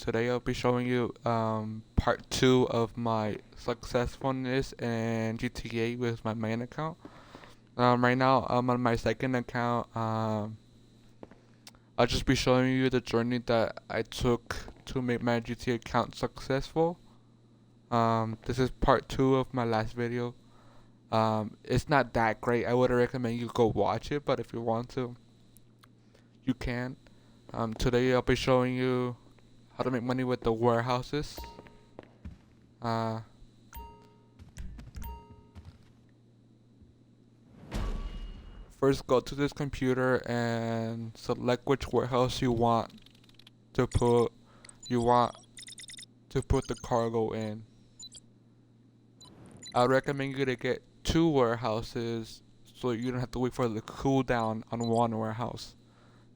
Today I'll be showing you part 2 of my successfulness in GTA with my main account. Right now I'm on my second account. I'll just be showing you the journey that I took to make my GTA account successful. This is part 2 of my last video. It's not that great. I would recommend you go watch it, but if you want to, you can. Today I'll be showing you how to make money with the warehouses. Uh, First go to this computer and select which warehouse to put you want to put the cargo in. I recommend you to get 2 warehouses so you don't have to wait for the cooldown on one warehouse.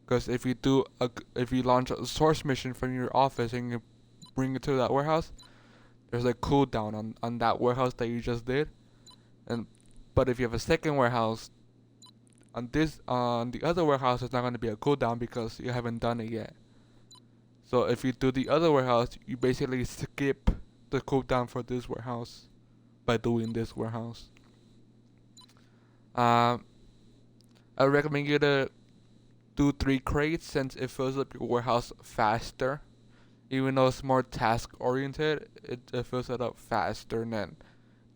Because if you launch a source mission from your office and you bring it to that warehouse, there's a cooldown on that warehouse that you just did. But if you have a second warehouse, on the other warehouse, it's not going to be a cooldown because you haven't done it yet. So if you do the other warehouse, you basically skip the cooldown for this warehouse by doing this warehouse. I recommend you to do 3 crates since it fills up your warehouse faster. Even though it's more task oriented, it fills it up faster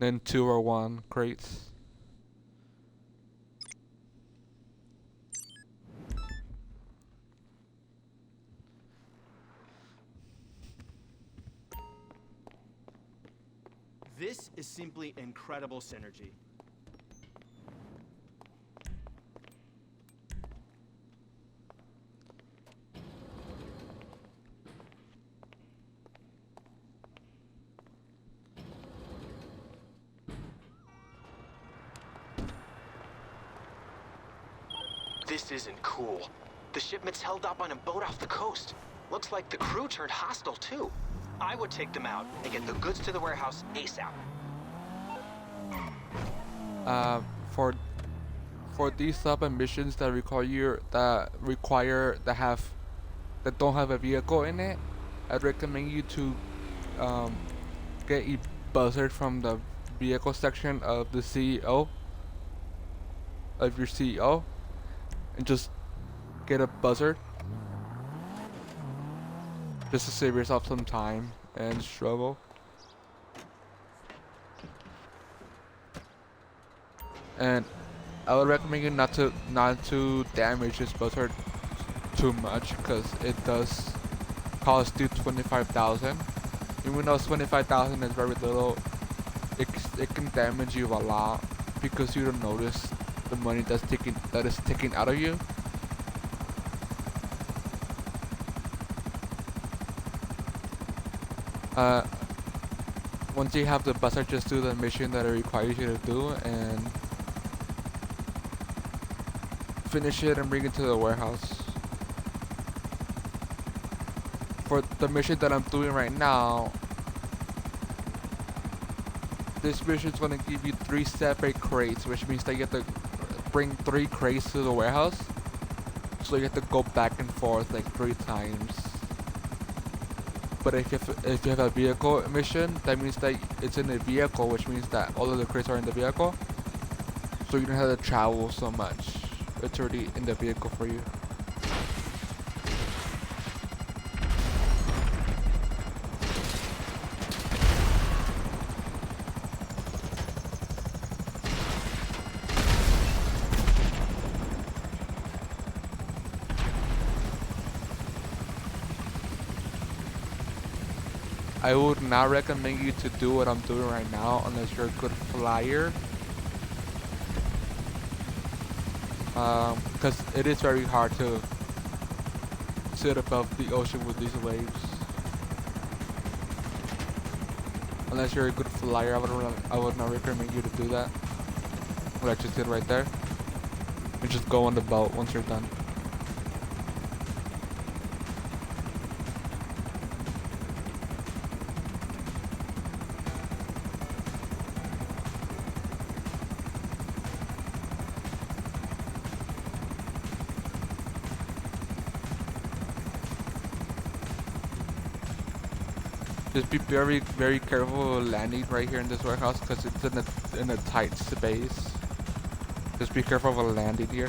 than 2 or 1 crates. This is simply incredible synergy. This isn't cool. The shipment's held up on a boat off the coast. Looks like the crew turned hostile too. I would take them out and get the goods to the warehouse ASAP. For these sub missions that don't have a vehicle in it, I'd recommend you to get a buzzard from the vehicle section of the CEO of your CEO and just get a buzzard just to save yourself some time and struggle. And I would recommend you not to damage this buzzard too much because it does cost you 25,000. Even though 25,000 is very little, it can damage you a lot because you don't notice the money that is taken out of you. Once you have the buzzard, just do the mission that it requires you to do and finish it and bring it to the warehouse. For the mission that I'm doing right now, this mission is going to give you 3 separate crates, which means that you have to bring 3 crates to the warehouse. So you have to go back and forth like 3 times. But if you have a vehicle mission, that means that it's in a vehicle, which means that all of the crates are in the vehicle. So you don't have to travel so much. It's already in the vehicle for you. I would not recommend you to do what I'm doing right now unless you're a good flyer. Because it is very hard to sit above the ocean with these waves. Unless you're a good flyer, I would not recommend you to do that. What I just did right there. You just go on the boat once you're done. Just be very careful landing right here in this warehouse because it's in a tight space. Just be careful of landing here.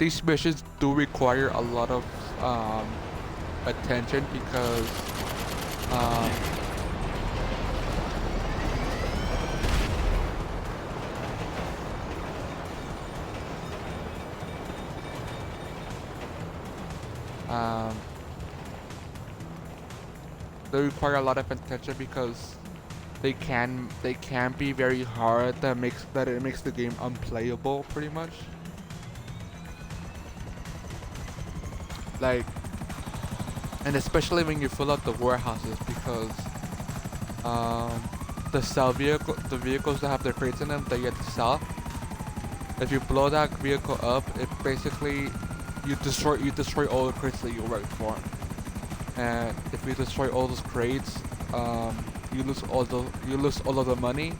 These missions do require a lot of attention because um, um, they require a lot of attention because they can be very hard. It makes the game unplayable pretty much. Like, and especially when you fill up the warehouses because the vehicles that have the crates in them that you have to sell. If you blow that vehicle up, it basically you destroy all the crates that you worked for. And if you destroy all those crates, you lose all of the money,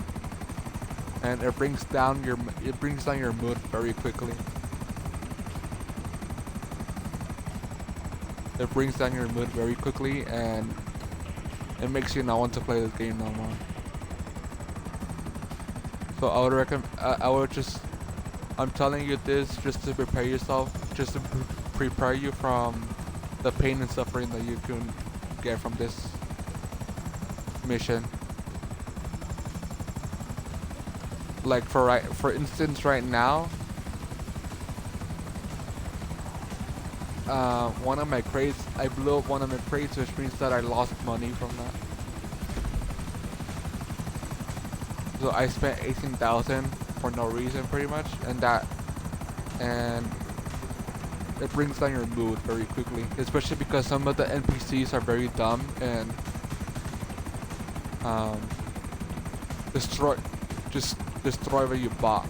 and it brings down your mood very quickly. It brings down your mood very quickly, and it makes you not want to play this game no more. So I would recommend. I'm telling you this just to prepare yourself, just to prepare you from the pain and suffering that you can get from this mission. Like for instance, right now, one of my crates, I blew up one of my crates, which means that I lost money from that. So I spent 18,000 for no reason, pretty much, and it brings down your mood very quickly, especially because some of the NPCs are very dumb and destroy what you bought.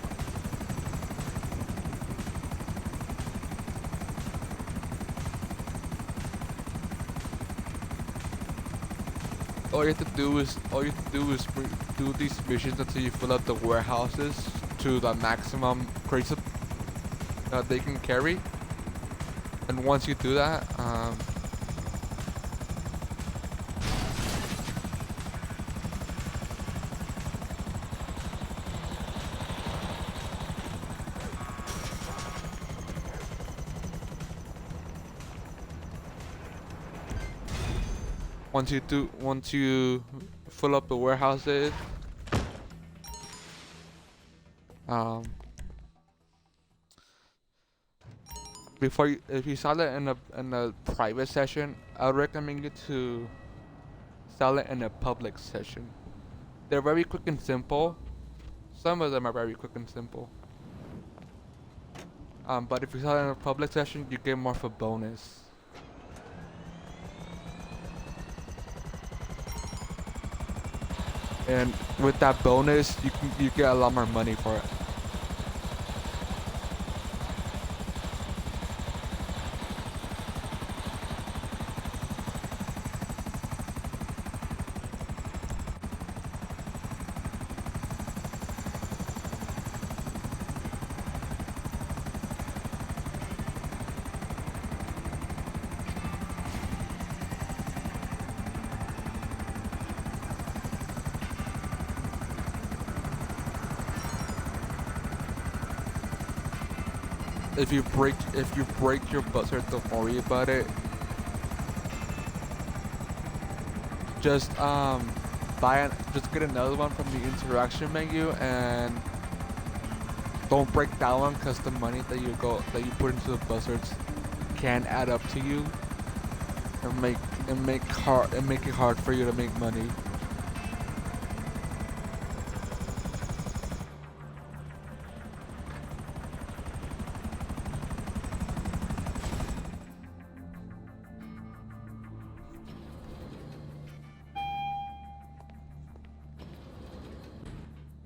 All you have to do is do these missions until you fill up the warehouses to the maximum crates that they can carry. And once you do that, once you fill up the warehouses, if you sell it in a private session, I would recommend you to sell it in a public session. They're very quick and simple. Some of them are very quick and simple. But if you sell it in a public session, you get more of a bonus. And with that bonus, you get a lot more money for it. If you break your buzzer, don't worry about it. Just just get another one from the interaction menu and don't break that one because the money that you put into the buzzards can add up to you and make it hard for you to make money.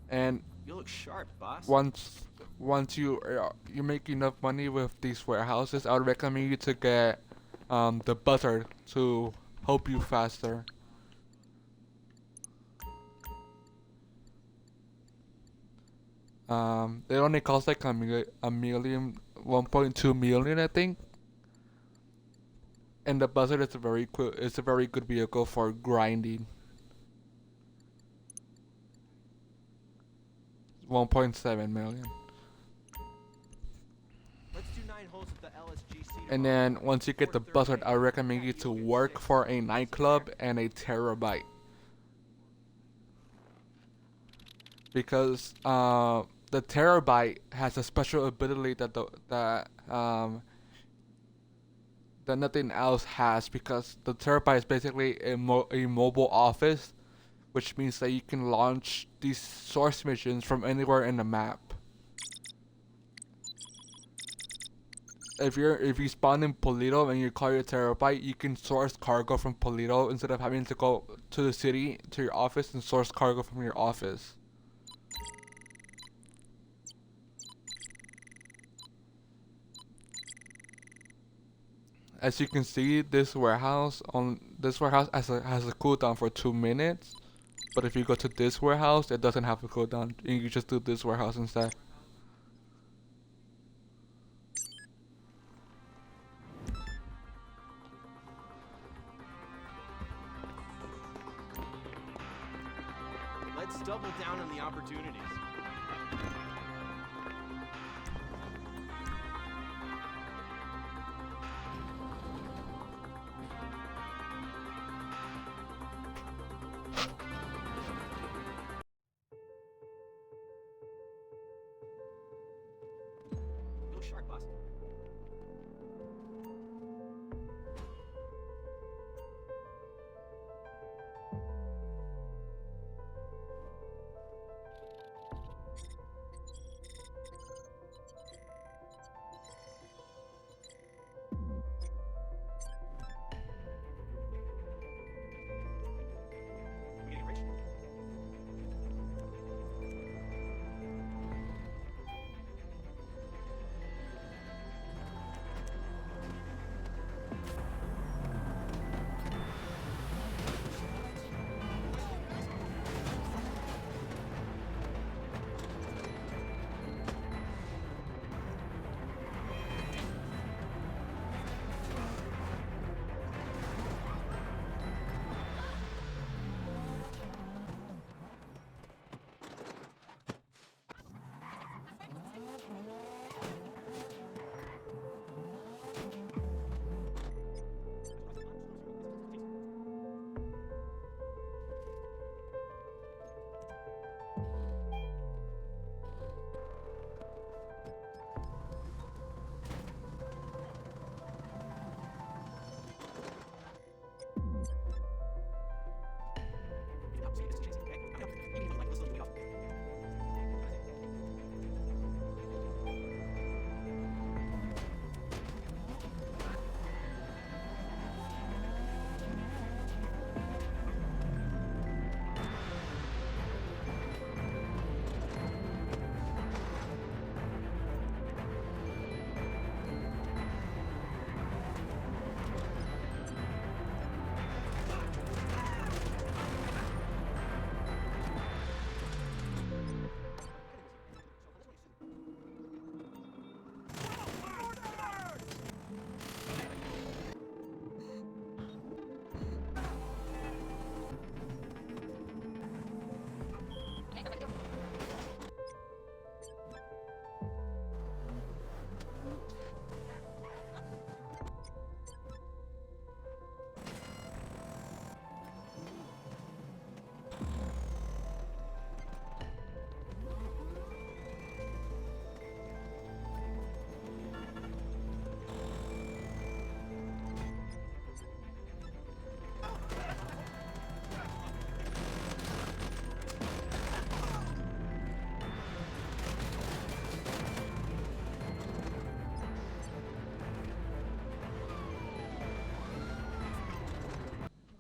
And You look sharp, boss. once you make enough money with these warehouses, I would recommend you to get the buzzard to help you faster. It only costs like a million, 1.2 million, I think. And the buzzard is a very good vehicle for grinding. 1.7 million. Let's do 9 holes at the LSGC. And then once you get the buzzard, I recommend you to work for a nightclub and a terabyte. Because the terabyte has a special ability that nothing else has, because the terabyte is basically a mobile office, which means that you can launch these source missions from anywhere in the map. If you spawn in Polito and you call your terabyte, you can source cargo from Polito instead of having to go to the city to your office and source cargo from your office. As you can see, this warehouse has a cooldown for 2 minutes, but if you go to this warehouse, it doesn't have a cooldown. You can just do this warehouse instead. Let's double down on the opportunities. You look sharp, boss. We getting rich?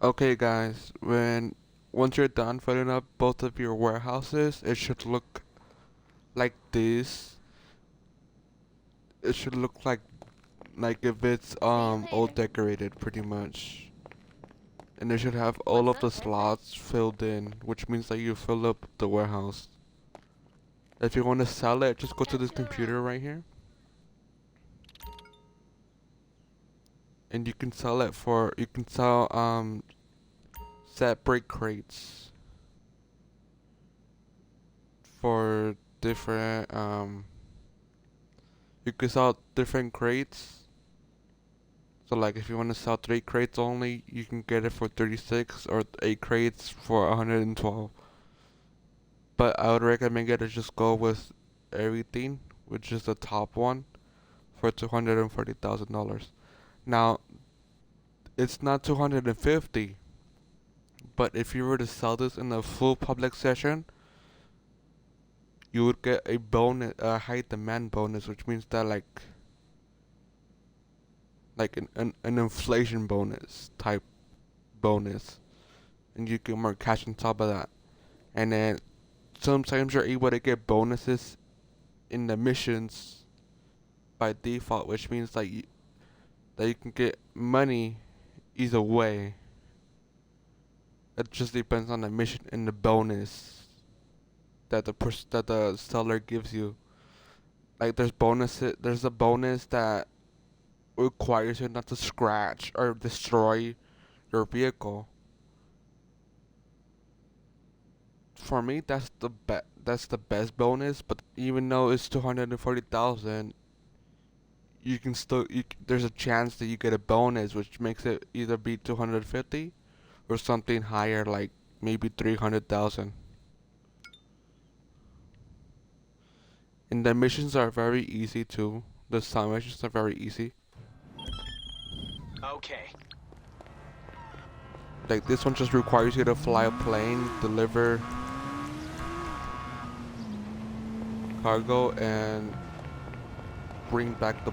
Okay, guys, once you're done filling up both of your warehouses, it should look like this. It should look like if it's all decorated pretty much. And it should have all of the slots filled in, which means that you fill up the warehouse. If you want to sell it, just go to this computer right here. And you can sell it for, you can sell separate crates for different you can sell different crates. So like if you want to sell 3 crates only, you can get it for 36 or 8 crates for 112. But I would recommend you to just go with everything, which is the top one, for $240,000. Now, it's not 250, but if you were to sell this in a full public session, you would get a bonus, a high demand bonus, which means that like an inflation bonus type bonus, and you get more cash on top of that. And then sometimes you're able to get bonuses in the missions by default, which means that you can get money either way. It just depends on the mission and the bonus that the seller gives you. Like there's a bonus that requires you not to scratch or destroy your vehicle. For me, that's the best bonus. But even though it's 240,000, you can still there's a chance that you get a bonus, which makes it either be 250 or something higher, like maybe 300,000. And the missions are very easy too. The side missions are very easy. Okay. Like this one just requires you to fly a plane, deliver cargo, and bring back the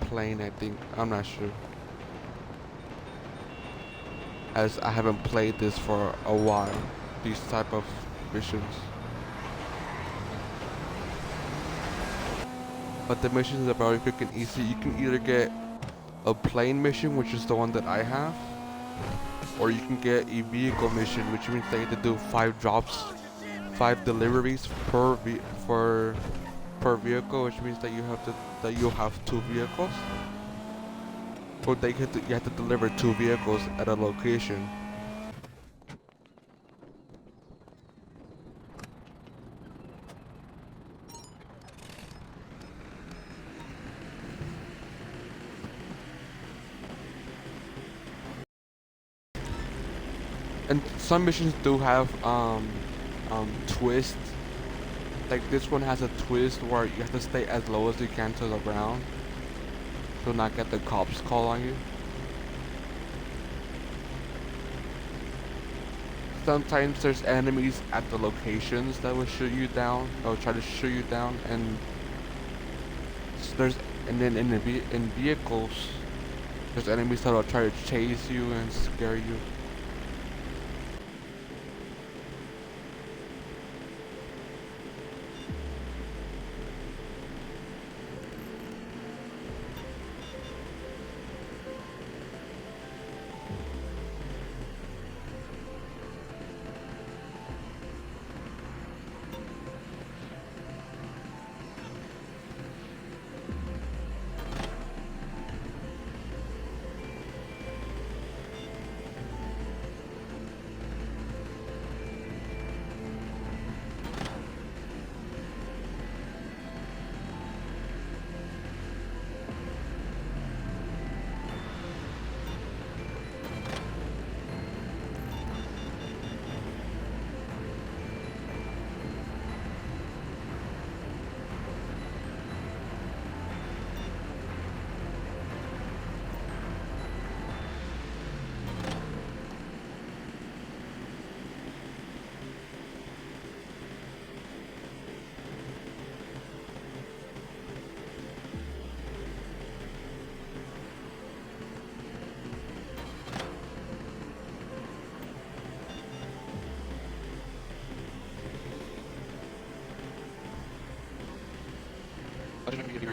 plane, I think. I'm not sure, as I haven't played this for a while, these type of missions. But the missions are very quick and easy. You can either get a plane mission, which is the one that I have, or you can get a vehicle mission, which means that you have to do 5 drops, 5 deliveries per vehicle, which means that you'll have 2 vehicles, or you have to deliver 2 vehicles at a location. And some missions do have twists. Like this one has a twist where you have to stay as low as you can to the ground to not get the cops call on you. Sometimes there's enemies at the locations that will shoot you down, or try to shoot you down, and then in vehicles, there's enemies that will try to chase you and scare you.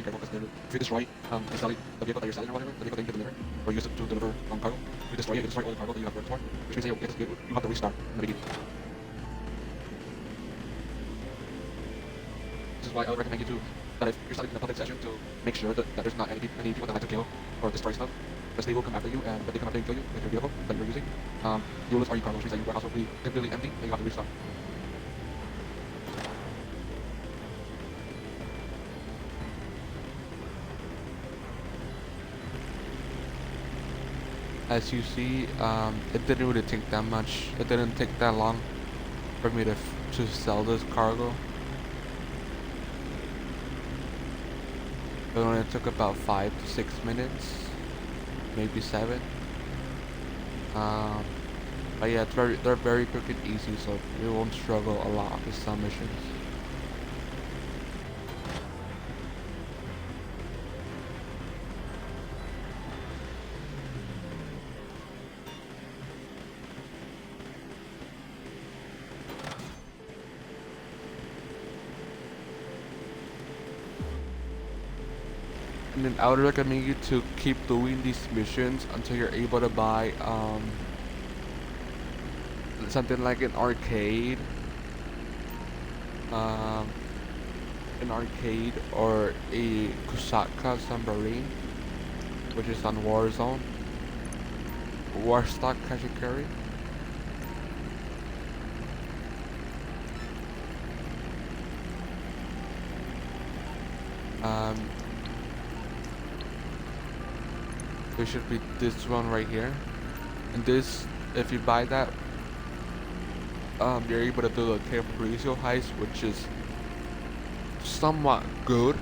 be careful because if you destroy the vehicle that you're selling or whatever, the vehicle that you can deliver, or use it to deliver cargo, if you destroy it, you destroy all the cargo that you have worked for, which means that you have to restart in the beginning. This is why I would recommend you to, that if you're selling in a public session, to make sure that there's not any people that like to kill or destroy stuff, because they will come after you, and when they come after you and kill you with your vehicle that you're using, you will lose all your cargo, which means that your warehouse will be completely empty, and you have to restart. As you see, it didn't really take that much. It didn't take that long for me to sell this cargo. It only took about 5 to 6 minutes, maybe 7. But yeah, they're very quick and easy, so you won't struggle a lot with some missions. And then I would recommend you to keep doing these missions until you're able to buy something like an arcade, or a Kusaka submarine, which is on Warzone, Warstock Kashikari. There should be this one right here, and this, if you buy that, you're able to do the Caprizio heist, which is somewhat good,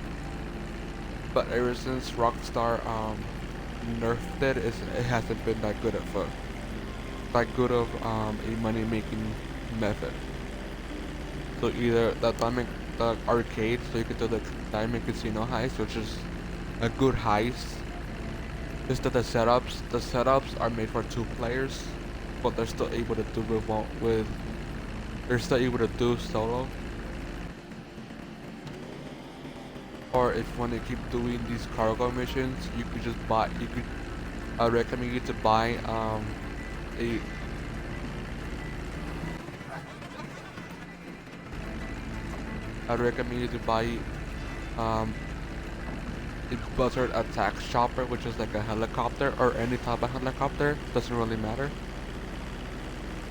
but ever since Rockstar nerfed it, it hasn't been that good of a money-making method. So either the arcade, so you can do the Diamond Casino heist, which is a good heist. Just that the setups are made for 2 players, but they're still able to do they're still able to do solo. Or if you want to keep doing these cargo missions, you could just buy. I recommend you to buy I'd recommend you to buy a buzzard attack chopper, which is like a helicopter or any type of helicopter, doesn't really matter.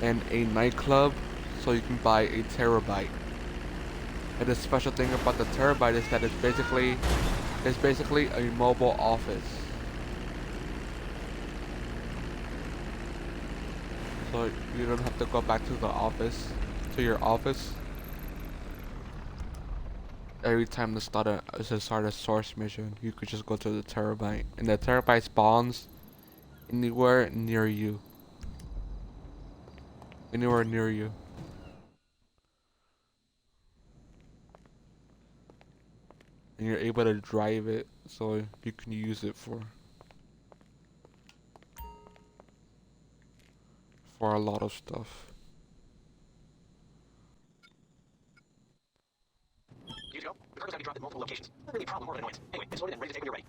And a nightclub, so you can buy a terabyte. And the special thing about the terabyte is that it's basically a mobile office. So you don't have to go back to your office every time to start a source mission. You could just go to the terabyte, and the terabyte spawns anywhere near you. And you're able to drive it, so you can use it for a lot of stuff. Years ago, the cargo's gotta be dropped at multiple locations. Not really a problem, more of an annoyance. Anyway, it's loaded and ready to take when you're ready.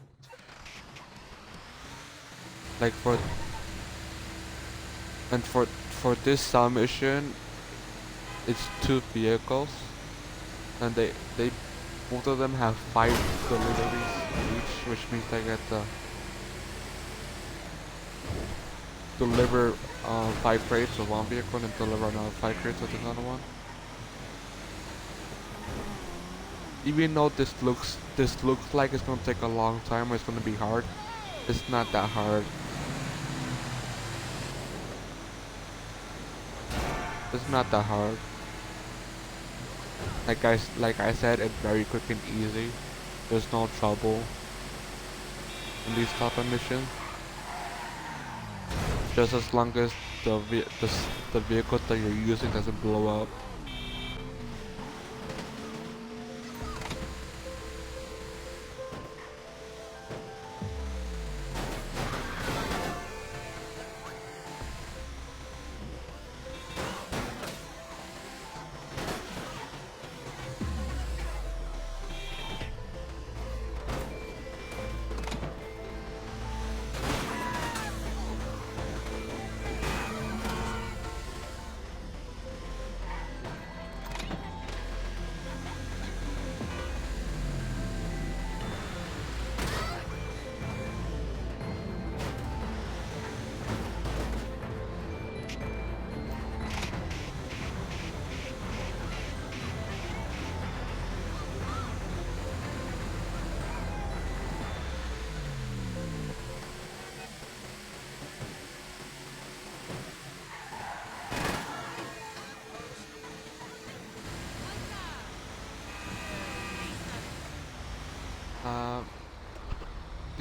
Like for this mission, it's 2 vehicles, and they both of them have 5 deliveries each, which means they get to deliver 5 crates with one vehicle and deliver another 5 crates with another one. Even though this looks like it's gonna take a long time, or it's gonna be hard, it's not that hard. It's not that hard. Like I said, it's very quick and easy. There's no trouble in these type of missions. Just as long as the vehicle that you're using doesn't blow up.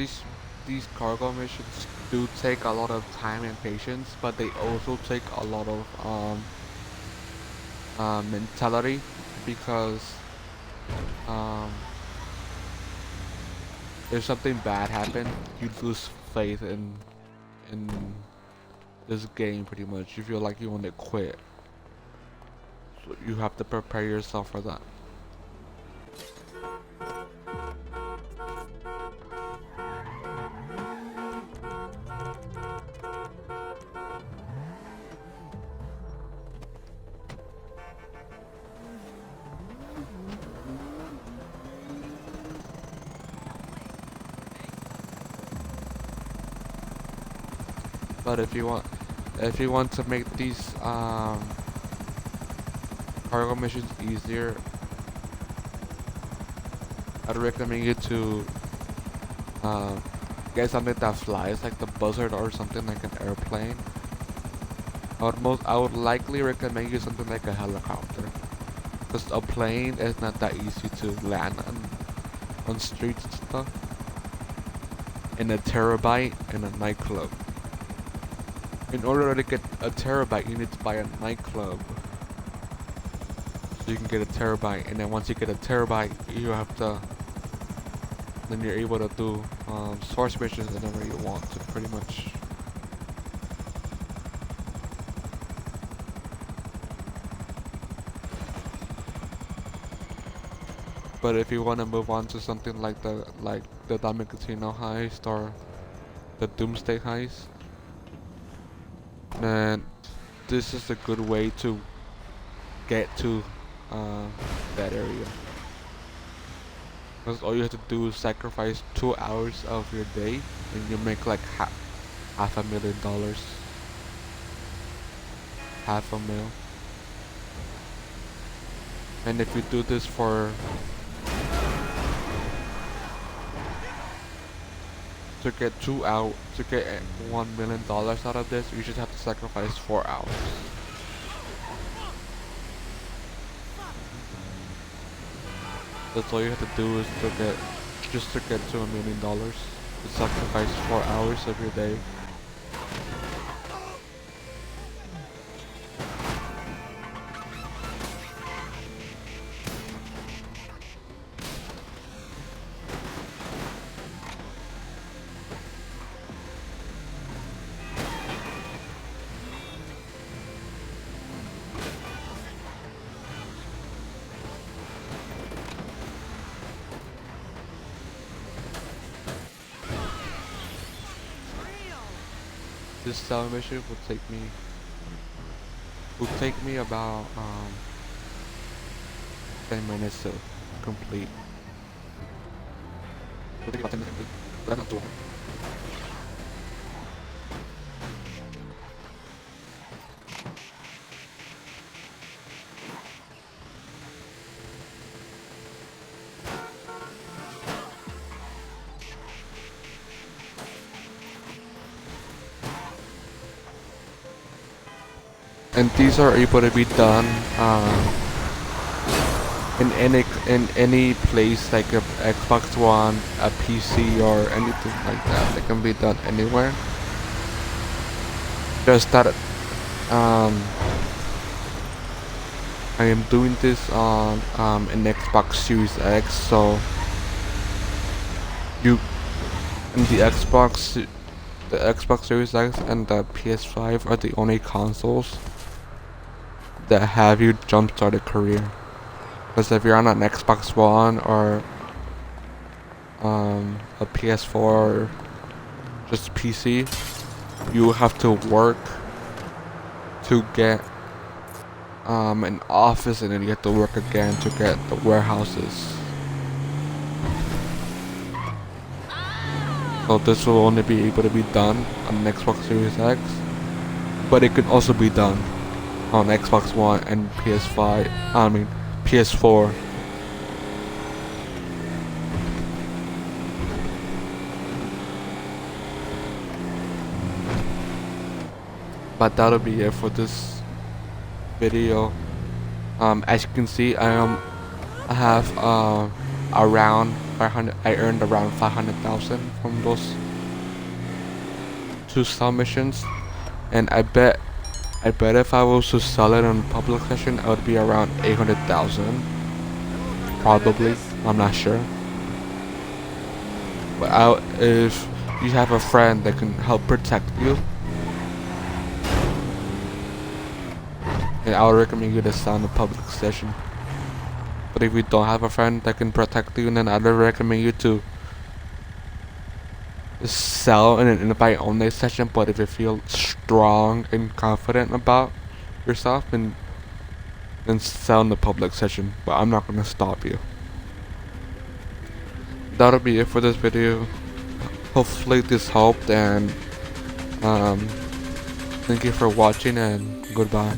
these these cargo missions do take a lot of time and patience, but they also take a lot of mentality, because um, if something bad happened, you lose faith in this game pretty much. You feel like you want to quit, so you have to prepare yourself for that. But if you want to make these cargo missions easier, I'd recommend you to um, get something that flies, like the buzzard or something like an airplane. I would likely recommend you something like a helicopter, because a plane is not that easy to land on streets and stuff. And a terabyte in a nightclub. In order to get a terabyte, you need to buy a nightclub. So you can get a terabyte, and then once you get a terabyte, you have to. Then you're able to do source missions whenever you want to, pretty much. But if you want to move on to something like the Diamond Casino heist or the Doomsday heist, then this is a good way to get to that area. Because all you have to do is sacrifice 2 hours of your day, and you make like $500,000, half a mil. And if you do this to get $1 million out of this, you just have to sacrifice 4 hours. That's all you have to do is to get to $1 million. To sacrifice 4 hours of your day. This cell mission will take me about 10 minutes to complete. It'll take about 10 minutes to complete, but that's not too long. And these are able to be done in any place, like a Xbox One, a PC, or anything like that. They can be done anywhere. Just that I am doing this on an Xbox Series X, so you in the Xbox Series X and the PS5 are the only consoles that have you jumpstart a career. Because if you're on an Xbox One or a PS4 or just PC, you have to work to get an office, and then you have to work again to get the warehouses. So this will only be able to be done on an Xbox Series X, but it can also be done on Xbox One and PS4. But that'll be it for this video. As you can see, I have around 500. I earned around 500,000 from those 2 submissions, and I bet if I was to sell it on public session, I would be around 800,000. Probably, I'm not sure. But if you have a friend that can help protect you, then I would recommend you to sell in a public session. But if you don't have a friend that can protect you, then I'd recommend you to sell in an invite only session. But if you feel strong and confident about yourself, then sell in the public session. But I'm not gonna stop you. That'll be it for this video. Hopefully this helped, and thank you for watching, and goodbye.